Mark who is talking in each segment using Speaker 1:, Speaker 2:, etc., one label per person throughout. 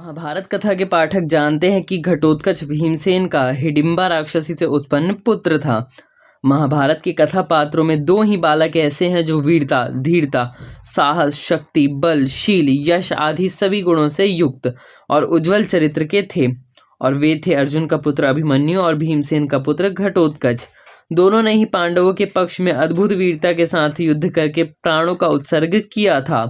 Speaker 1: महाभारत कथा के पाठक जानते हैं कि घटोत्कच भीमसेन का हिडिंबा राक्षसी से उत्पन्न पुत्र था। महाभारत के कथा पात्रों में दो ही बालक ऐसे हैं जो वीरता, धीरता, साहस, शक्ति, बल, शील, यश आदि सभी गुणों से युक्त और उज्जवल चरित्र के थे। और वे थे अर्जुन का पुत्र अभिमन्यु और भीमसेन का पुत्र घटोत्कच। दोनों ने ही पांडवों के पक्ष में अद्भुत वीरता के साथ युद्ध करके प्राणों का उत्सर्ग किया था।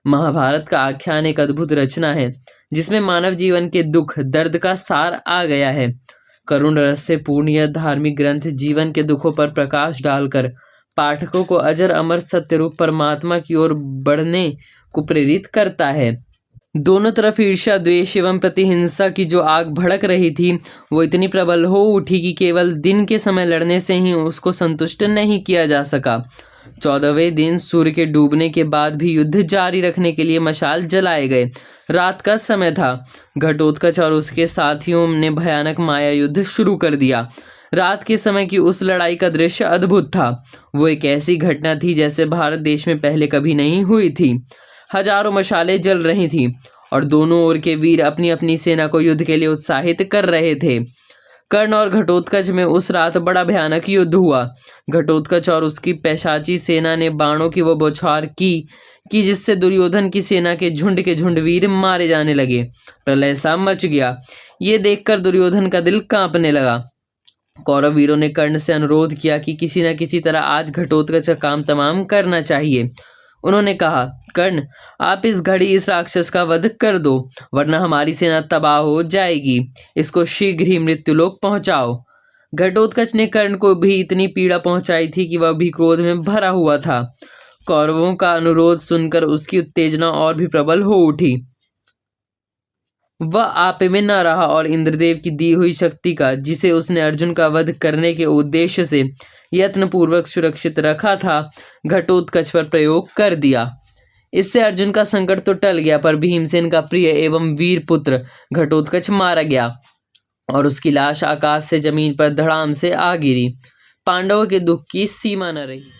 Speaker 1: महाभारत का आख्यान एक अद्भुत रचना है जिसमें मानव जीवन के दुख दर्द का सार आ गया है। करुण रस से पूर्ण यह धार्मिक ग्रंथ जीवन के दुखों पर प्रकाश डालकर पाठकों को अजर अमर सत्य रूप परमात्मा की ओर बढ़ने को प्रेरित करता है। दोनों तरफ ईर्ष्या, द्वेष एवं प्रतिहिंसा की जो आग भड़क रही थी वो इतनी प्रबल हो उठी कि केवल दिन के समय लड़ने से ही उसको संतुष्ट नहीं किया जा सका। 14वें दिन सूर्य के डूबने के बाद भी युद्ध जारी रखने के लिए मशाल जलाए गए। रात का समय था। घटोत्कच और उसके साथियों ने भयानक माया युद्ध शुरू कर दिया। रात के समय की उस लड़ाई का दृश्य अद्भुत था। वो एक ऐसी घटना थी जैसे भारत देश में पहले कभी नहीं हुई थी। हजारों मशालें जल रही थीं और दोनों ओर के वीर अपनी अपनी सेना को युद्ध के लिए उत्साहित कर रहे थे। कर्ण और घटोत्कच में उस रात बड़ा भयानक युद्ध हुआ। घटोत्कच और उसकी पैशाची सेना ने बाणों की वो बौछार की जिससे दुर्योधन की सेना के झुंड वीर मारे जाने लगे। प्रलय सा मच गया। ये देखकर दुर्योधन का दिल कांपने लगा। कौरव वीरों ने कर्ण से अनुरोध किया कि किसी न किसी तरह आज घटोत्कच का काम तमाम करना चाहिए। उन्होंने कहा, कर्ण, आप इस घड़ी इस राक्षस का वध कर दो वरना हमारी सेना तबाह हो जाएगी। इसको शीघ्र ही मृत्युलोक पहुंचाओ। घटोत्कच ने कर्ण को भी इतनी पीड़ा पहुंचाई थी कि वह भी क्रोध में भरा हुआ था। कौरवों का अनुरोध सुनकर उसकी उत्तेजना और भी प्रबल हो उठी। वह आपे में न रहा और इंद्रदेव की दी हुई शक्ति का, जिसे उसने अर्जुन का वध करने के उद्देश्य से यत्नपूर्वक सुरक्षित रखा था, घटोत्कच पर प्रयोग कर दिया। इससे अर्जुन का संकट तो टल गया, पर भीमसेन का प्रिय एवं वीर पुत्र घटोत्कच मारा गया और उसकी लाश आकाश से जमीन पर धड़ाम से आ गिरी। पांडवों के दुख की सीमा न रही।